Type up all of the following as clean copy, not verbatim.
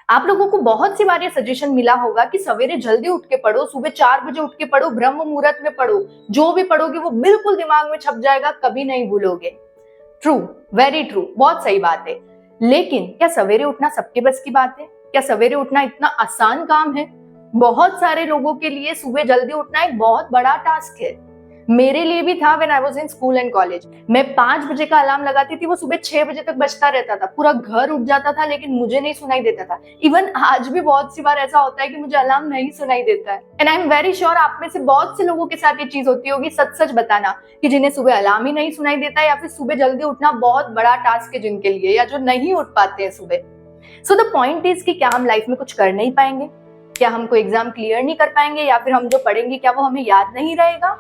आप लोगों को बहुत सी बार ये सजेशन मिला होगा कि सवेरे जल्दी उठ के पढ़ो, सुबह 4 बजे उठ के पढ़ो, ब्रह्म मुहूर्त में पढ़ो, जो भी पढ़ोगे वो बिल्कुल दिमाग में छप जाएगा, कभी नहीं भूलोगे। ट्रू, वेरी ट्रू, बहुत सही बात है। लेकिन क्या सवेरे उठना सबके बस की बात है? क्या सवेरे उठना इतना आसान काम है? बहुत सारे लोगों के लिए सुबह जल्दी उठना एक बहुत बड़ा टास्क है। मेरे लिए भी था when I was in school and college. मैं 5 बजे का अलार्म लगाती थी, वो सुबह 6 बजे तक बजता रहता था, पूरा घर उठ जाता था, लेकिन मुझे नहीं सुनाई देता था। इवन आज भी बहुत सी बार ऐसा होता है कि मुझे अलार्म नहीं सुनाई देता है। And I am very sure आप में से बहुत से लोगों के साथ ये चीज होती होगी। सच सच बताना कि जिन्हें सुबह अलार्म ही नहीं सुनाई देता है, या फिर सुबह जल्दी उठना बहुत बड़ा टास्क है जिनके लिए, या जो नहीं उठ पाते हैं सुबह। सो द पॉइंट इज कि क्या हम लाइफ में कुछ कर नहीं पाएंगे? क्या हमको एग्जाम क्लियर नहीं कर पाएंगे? या फिर हम जो पढ़ेंगे क्या वो हमें याद नहीं रहेगा?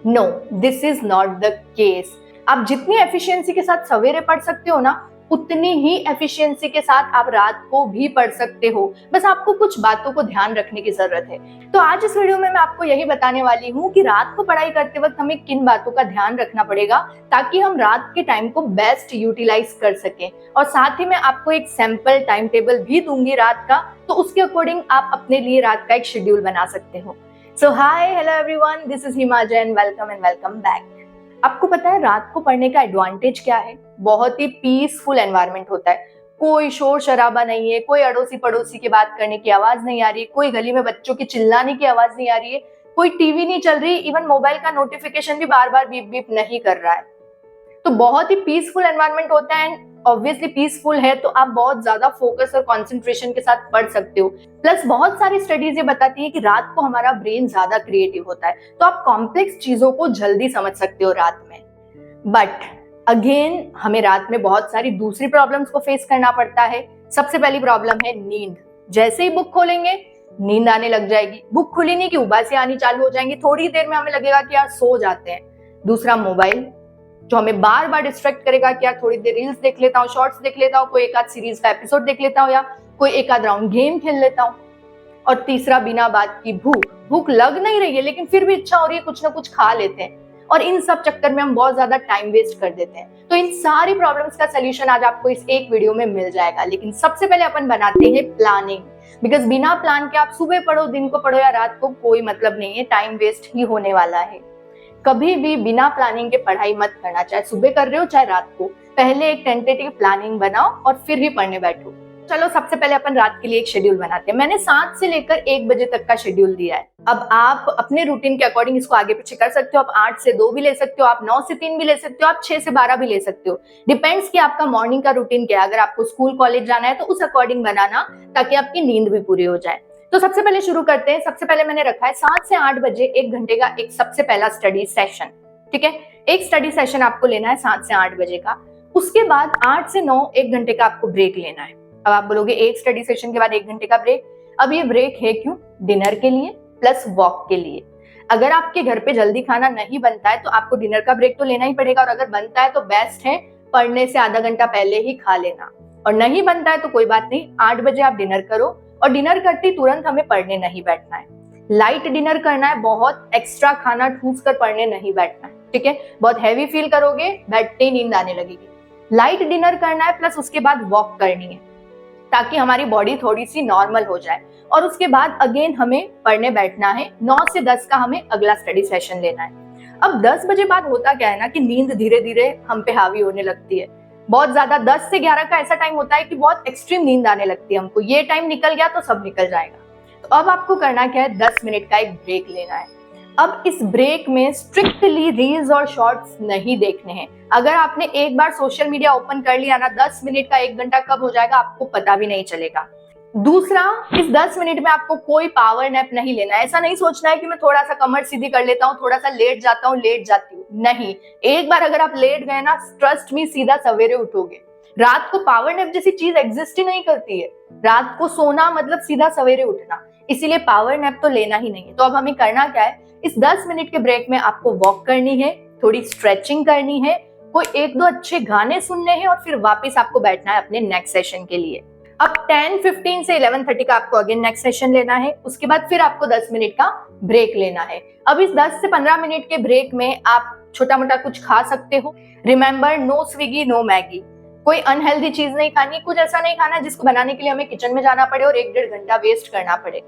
No, this is not the case. आप जितनी एफिशिएंसी के साथ सवेरे पढ़ सकते हो ना, उतनी ही एफिशिएंसी के साथ आप रात को भी पढ़ सकते हो। बस आपको कुछ बातों को ध्यान रखने की जरूरत है। तो आज इस वीडियो में मैं आपको यही बताने वाली हूँ कि रात को पढ़ाई करते वक्त हमें किन बातों का ध्यान रखना पड़ेगा ताकि हम रात के टाइम को बेस्ट यूटिलाइज कर सकें। और साथ ही मैं आपको एक सैंपल टाइम टेबल भी दूंगी रात का, तो उसके अकॉर्डिंग आप अपने लिए रात का एक शेड्यूल बना सकते हो। So hi, hello everyone, this is Himaja and welcome back. आपको पता है रात को पढ़ने का एडवांटेज क्या है? बहुत ही पीसफुल एनवायरनमेंट होता है। कोई शोर शराबा नहीं है, कोई अड़ोसी पड़ोसी की बात करने की आवाज नहीं आ रही है, कोई गली में बच्चों की चिल्लाने की आवाज नहीं आ रही है, कोई टीवी नहीं चल रही, इवन मोबाइल का नोटिफिकेशन भी बार बार बीप बीप नहीं कर रहा है। तो बहुत ही पीसफुल एनवायरनमेंट होता है। ऑब्वियसली पीसफुल है तो आप बहुत ज्यादा फोकस और कंसंट्रेशन के साथ पढ़ सकते हो। प्लस बहुत सारी स्टडीज ये बताती है कि रात को हमारा ब्रेन ज्यादा क्रिएटिव होता है, तो आप कॉम्प्लेक्स चीजों को जल्दी समझ सकते हो रात में। बट अगेन हमें रात में बहुत सारी दूसरी प्रॉब्लम्स को फेस करना पड़ता है। सबसे पहली प्रॉब्लम है नींद। जैसे ही बुक खोलेंगे नींद आने लग जाएगी। बुक खुली नहीं कि उबासी आनी चालू हो जाएंगी, थोड़ी देर में हमें लगेगा कि यार सो जाते हैं। दूसरा मोबाइल, जो हमें बार बार डिस्ट्रैक्ट करेगा कि यार थोड़ी देर रील्स देख लेता हूँ, शॉर्ट्स देख लेता हूँ, कोई एक आध सीरीज का एपिसोड देख लेता हूँ, या कोई एक आध राउंड गेम खेल लेता हूँ। और तीसरा बिना बात की भूख। भूख लग नहीं रही है लेकिन फिर भी इच्छा हो रही है, कुछ ना कुछ खा लेते हैं, और इन सब चक्कर में हम बहुत ज्यादा टाइम वेस्ट कर देते हैं। तो इन सारी प्रॉब्लम्स का सोल्यूशन आज आपको इस एक वीडियो में मिल जाएगा। लेकिन सबसे पहले अपन बनाते हैं प्लानिंग, बिकॉज बिना प्लान के आप सुबह पढ़ो, दिन को पढ़ो या रात को, कोई मतलब नहीं है, टाइम वेस्ट ही होने वाला है। कभी भी बिना प्लानिंग के पढ़ाई मत करना, चाहे सुबह कर रहे हो चाहे रात को। पहले एक टेंटेटिव प्लानिंग बनाओ और फिर ही पढ़ने बैठो। चलो सबसे पहले अपन रात के लिए एक शेड्यूल बनाते हैं। मैंने 7 से लेकर 1 बजे तक का शेड्यूल दिया है। अब आप अपने रूटीन के अकॉर्डिंग इसको आगे पीछे कर सकते हो। आप 8 से 2 भी ले सकते हो, आप 9 से 3 भी ले सकते हो, आप 6 से 12 भी ले सकते हो। डिपेंड्स कि आपका मॉर्निंग का रूटीन क्या है। अगर आपको स्कूल कॉलेज जाना है तो उस अकॉर्डिंग बनाना, ताकि आपकी नींद भी पूरी हो जाए। तो सबसे पहले शुरू करते हैं। सबसे पहले मैंने रखा है 7 से 8 बजे 1 घंटे का एक सबसे पहला स्टडी सेशन। ठीक है, एक स्टडी सेशन आपको लेना है 7 से 8 बजे का। उसके बाद 8 से 9 1 घंटे का आपको ब्रेक लेना है। अब आप बोलोगे एक स्टडी सेशन के बाद 1 घंटे का ब्रेक, अब ये ब्रेक है क्यों? डिनर के लिए प्लस वॉक के लिए। अगर आपके घर पे जल्दी खाना नहीं बनता है तो आपको डिनर का ब्रेक तो लेना ही पड़ेगा, और अगर बनता है तो बेस्ट है पढ़ने से आधा घंटा पहले ही खा लेना। और नहीं बनता है तो कोई बात नहीं, 8 बजे आप डिनर करो, और डिनर करते तुरंत हमें पढ़ने नहीं बैठना है। लाइट डिनर करना है, बहुत एक्स्ट्रा खाना ठूस कर पढ़ने नहीं बैठना है। ठीक है, बहुत हैवी फील करोगे, बैठते ही नींद आने लगेगी। लाइट डिनर करना है, प्लस उसके बाद वॉक करनी है ताकि हमारी बॉडी थोड़ी सी नॉर्मल हो जाए। और उसके बाद अगेन हमें पढ़ने बैठना है। 9 से 10 का हमें अगला स्टडी सेशन लेना है। अब 10 बजे बाद होता क्या है ना कि नींद धीरे धीरे हम पे हावी होने लगती है। बहुत ज्यादा 10 से 11 का ऐसा टाइम होता है कि बहुत एक्सट्रीम नींद आने लगती है हमको। ये टाइम निकल गया तो सब निकल जाएगा। तो अब आपको करना क्या है, 10 मिनट का एक ब्रेक लेना है। अब इस ब्रेक में स्ट्रिक्टली रील्स और शॉर्ट्स नहीं देखने हैं। अगर आपने एक बार सोशल मीडिया ओपन कर लिया ना, 10 मिनट का 1 घंटा कब हो जाएगा आपको पता भी नहीं चलेगा। दूसरा, इस 10 मिनट में आपको कोई पावर नैप नहीं लेना है। ऐसा नहीं सोचना है कि मैं थोड़ा सा कमर सीधी कर लेता हूँ, थोड़ा सा लेट जाता हूँ, लेट जाती हूँ। नहीं, एक बार अगर आप लेट गए ना, ट्रस्ट मी, सीधा सवेरे उठोगे। रात को पावर नैप जैसी चीज एग्जिस्ट ही नहीं करती है। रात को सोना मतलब सीधा सवेरे उठना, इसीलिए पावर नैप तो लेना ही नहीं है। तो अब हमें करना क्या है, इस 10 मिनट के ब्रेक में आपको वॉक करनी है, थोड़ी स्ट्रेचिंग करनी है, कोई 1-2 अच्छे गाने सुनने हैं, और फिर वापस आपको बैठना है अपने नेक्स्ट सेशन के लिए। अब 10:15 से 11:30 का आपको अगेन नेक्स्ट सेशन लेना है। उसके बाद फिर आपको 10 मिनट का ब्रेक लेना है। अब इस 10 से 15 मिनट के ब्रेक में आप छोटा मोटा कुछ खा सकते हो। Remember, no Swiggy no Maggi. कोई अनहेल्दी चीज नहीं खानी, कुछ ऐसा नहीं खाना जिसको बनाने के लिए हमें किचन में जाना पड़े और 1-1.5 घंटा वेस्ट करना पड़े।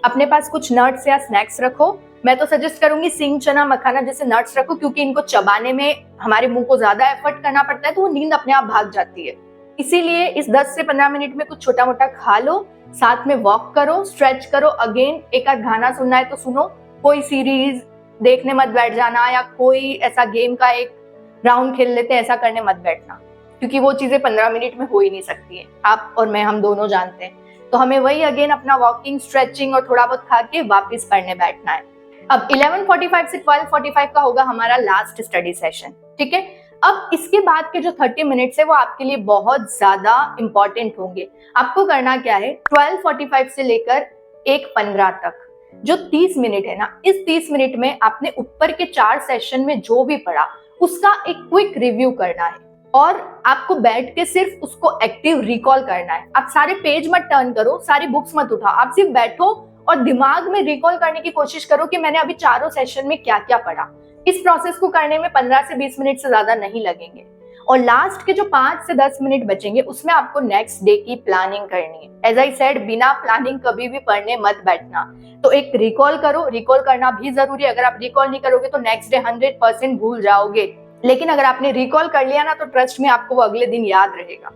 अपने पास कुछ नट्स या स्नैक्स रखो। मैं तो सजेस्ट करूंगी सिंग, चना, मखाना जैसे नट्स रखो, क्योंकि इनको चबाने में हमारे मुंह को ज्यादा एफर्ट करना पड़ता है, तो वो नींद अपने आप भाग जाती है। इसीलिए इस 10 से 15 मिनट में कुछ छोटा मोटा खा लो, साथ में वॉक करो, स्ट्रेच करो, अगेन एक आध गाना सुनना है तो सुनो, कोई सीरीज देखने मत बैठ जाना या कोई ऐसा गेम का एक राउंड खेल लेते हैं ऐसा करने मत बैठना, क्योंकि वो चीजें 15 मिनट में हो ही नहीं सकती है। आप और मैं, हम दोनों जानते हैं। तो हमें वही अगेन अपना वॉकिंग, स्ट्रेचिंग और थोड़ा बहुत खा के वापस पढ़ने बैठना है। अब 11:45 से 12:45 का होगा हमारा लास्ट स्टडी सेशन, ठीक है। अब इसके बाद के जो 30 मिनट्स है वो आपके लिए बहुत ज्यादा इंपॉर्टेंट होंगे। आपको करना क्या है, 12:45 से लेकर 1:15 तक जो 30 मिनट है ना, इस 30 मिनट में आपने ऊपर के 4 सेशन में जो भी पढ़ा उसका एक क्विक रिव्यू करना है और आपको बैठ के सिर्फ उसको एक्टिव रिकॉल करना है। आप सारे पेज मत टर्न करो, सारी बुक्स मत उठाओ, आप सिर्फ बैठो और दिमाग में रिकॉल करने की कोशिश करो कि मैंने अभी चारों सेशन में क्या क्या पढ़ा। इस प्रोसेस को करने में 15 से 20 मिनट से ज्यादा नहीं लगेंगे। और लास्ट के जो 5 से 10 मिनट बचेंगे उसमें आपको नेक्स्ट डे की प्लानिंग करनी है। एज आई सेड, बिना प्लानिंग कभी भी पढ़ने मत बैठना। तो एक रिकॉल करो, रिकॉल करना भी जरूरी है। अगर आप रिकॉल नहीं करोगे तो नेक्स्ट डे 100% भूल जाओगे, लेकिन अगर आपने रिकॉल कर लिया ना तो ट्रस्ट में आपको वो अगले दिन याद रहेगा।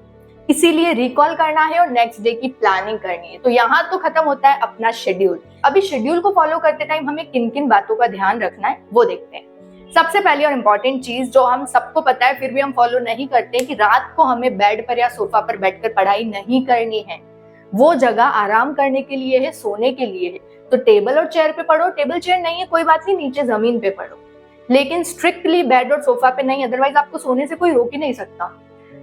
इसीलिए रिकॉल करना है और नेक्स्ट डे की प्लानिंग करनी है। तो यहाँ तो खत्म होता है अपना शेड्यूल। अभी शेड्यूल को फॉलो करते टाइम हमें किन किन बातों का ध्यान रखना है वो देखते हैं। सबसे पहली और इम्पोर्टेंट चीज जो हम सबको पता है फिर भी हम फॉलो नहीं करते, कि रात को हमें बेड पर या सोफा पर बैठकर पढ़ाई नहीं करनी है। वो जगह आराम करने के लिए है, सोने के लिए है। तो टेबल और चेयर पे पढ़ो, टेबल चेयर नहीं है कोई बात नहीं, नीचे जमीन पे पढ़ो, लेकिन स्ट्रिक्टली बेड और सोफा पे नहीं, अदरवाइज आपको सोने से कोई रोक ही नहीं सकता।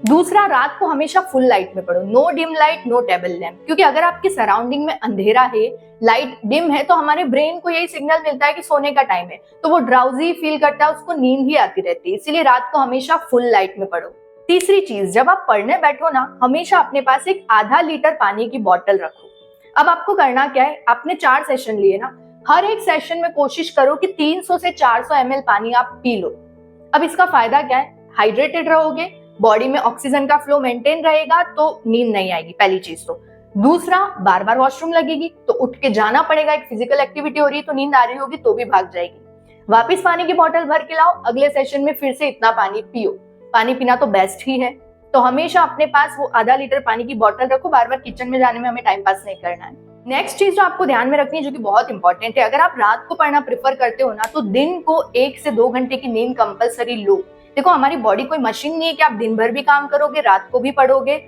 दूसरा, रात को हमेशा फुल लाइट में पढ़ो, no dim light, no table lamp, क्योंकि अगर आपके सराउंडिंग में अंधेरा है, लाइट डिम है, तो हमारे ब्रेन को यही सिग्नल मिलता है कि सोने का टाइम है, तो वो ड्राउजी फील करता है, उसको नींद ही आती रहती है। इसीलिए रात को हमेशा फुल लाइट में पढ़ो। तीसरी चीज, जब आप पढ़ने बैठो ना, हमेशा अपने पास एक आधा लीटर पानी की बोतल रखो। अब आपको करना क्या है, आपने 4 सेशन लिए ना, हर एक सेशन में कोशिश करो कि 300 से 400 ml पानी आप पी लो। अब इसका फायदा क्या है, हाइड्रेटेड रहोगे, बॉडी में ऑक्सीजन का फ्लो मेंटेन रहेगा, तो नींद नहीं आएगी, पहली चीज तो। दूसरा, बार बार वॉशरूम लगेगी तो उठ के जाना पड़ेगा, एक फिजिकल एक्टिविटी हो रही है तो नींद आ रही होगी तो भी भाग जाएगी। वापिस पानी की बोतल भर के लाओ, अगले सेशन में फिर से इतना पानी पियो। पानी पीना तो बेस्ट ही है, तो हमेशा अपने पास वो आधा लीटर पानी की बोतल रखो, बार बार किचन में जाने में हमें टाइम पास नहीं करना है। नेक्स्ट चीज जो आपको ध्यान में रखनी है, जो कि बहुत इंपॉर्टेंट है, अगर आप रात को पढ़ना प्रेफर करते हो ना, तो दिन को 1 से 2 घंटे की नींद कंपलसरी लो। देखो, हमारी बॉडी कोई मशीन नहीं है कि आप दिन भर भी काम करोगे रात को भी पढ़ोगे,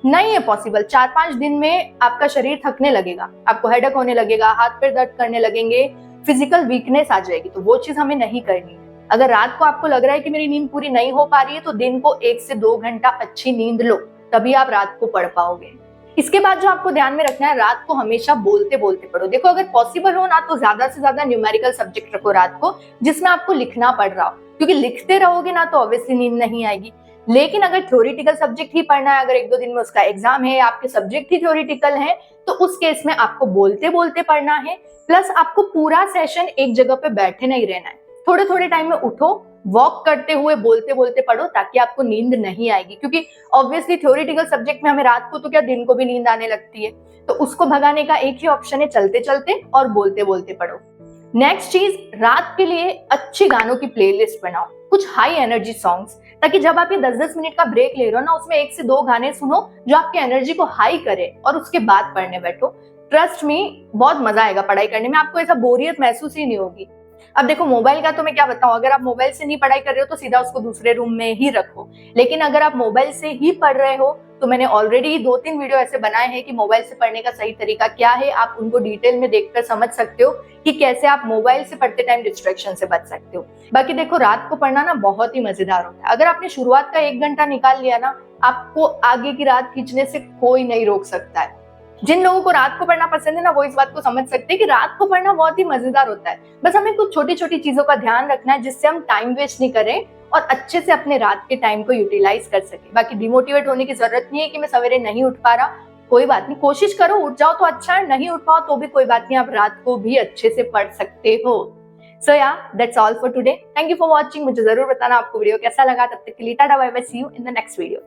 नहीं है पॉसिबल। 4-5 दिन में आपका शरीर थकने लगेगा, आपको हेडेक होने लगेगा, हाथ पैर दर्द करने लगेंगे, फिजिकल वीकनेस आ जाएगी, तो वो चीज हमें नहीं करनी है। अगर रात को आपको लग रहा है कि मेरी नींद पूरी नहीं हो पा रही है, तो दिन को 1 से 2 घंटा अच्छी नींद लो, तभी आप रात को पढ़ पाओगे। इसके बाद जो आपको ध्यान में रखना है, रात को हमेशा बोलते बोलते पढ़ो। देखो, अगर पॉसिबल हो ना तो ज्यादा से ज्यादा न्यूमेरिकल सब्जेक्ट रखो रात को, जिसमें आपको लिखना पड़ रहा हो, क्योंकि लिखते रहोगे ना तो ऑब्वियसली नींद नहीं आएगी। लेकिन अगर थ्योरेटिकल सब्जेक्ट ही पढ़ना है, अगर 1-2 दिन में उसका एग्जाम है, आपके सब्जेक्ट ही थ्योरेटिकल है, तो उस केस में आपको बोलते बोलते पढ़ना है। प्लस आपको पूरा सेशन एक जगह पे बैठे नहीं रहना है, थोड़े थोड़े टाइम में उठो, वॉक करते हुए बोलते बोलते पढ़ो, ताकि आपको नींद नहीं आएगी। क्योंकि ऑब्वियसली थ्योरेटिकल सब्जेक्ट में हमें रात को तो क्या, दिन को भी नींद आने लगती है, तो उसको भगाने का एक ही ऑप्शन है, चलते चलते और बोलते बोलते पढ़ो। नेक्स्ट चीज, रात के लिए अच्छी गानों की प्लेलिस्ट बनाओ, कुछ हाई एनर्जी सॉन्ग्स, ताकि जब आप ये 10-10 मिनट का ब्रेक ले रहे हो ना, उसमें 1 से 2 गाने सुनो जो आपकी एनर्जी को हाई करे और उसके बाद पढ़ने बैठो। ट्रस्ट मी, बहुत मजा आएगा पढ़ाई करने में, आपको ऐसा बोरियत महसूस ही नहीं होगी। अब देखो, मोबाइल का तो मैं क्या बताऊं, अगर आप मोबाइल से नहीं पढ़ाई कर रहे हो तो सीधा उसको दूसरे रूम में ही रखो। लेकिन अगर आप मोबाइल से ही पढ़ रहे हो तो मैंने ऑलरेडी 2-3 वीडियो ऐसे बनाए हैं कि मोबाइल से पढ़ने का सही तरीका क्या है, आप उनको डिटेल में देखकर समझ सकते हो कि कैसे आप मोबाइल से पढ़ते टाइम डिस्ट्रैक्शन से बच सकते हो। बाकी देखो, रात को पढ़ना ना बहुत ही मजेदार होता है। अगर आपने शुरुआत का 1 घंटा निकाल लिया ना, आपको आगे की रात खींचने से कोई नहीं रोक सकता है। जिन लोगों को रात को पढ़ना पसंद है ना, वो इस बात को समझ सकते हैं कि रात को पढ़ना बहुत ही मजेदार होता है। बस हमें कुछ छोटी छोटी चीजों का ध्यान रखना है, जिससे हम टाइम वेस्ट नहीं करें और अच्छे से अपने रात के टाइम को यूटिलाइज कर सके। बाकी डिमोटिवेट होने की जरूरत नहीं है कि मैं सवेरे नहीं उठ पा रहा, कोई बात नहीं, कोशिश करो, उठ जाओ तो अच्छा है, नहीं उठ पाओ तो भी कोई बात नहीं, आप रात को भी अच्छे से पढ़ सकते हो। सो या that's all for today. Thank you for watching. मुझे जरूर बताना आपको वीडियो कैसा लगा। तब तक के लिए tata bye bye, see you in the next video.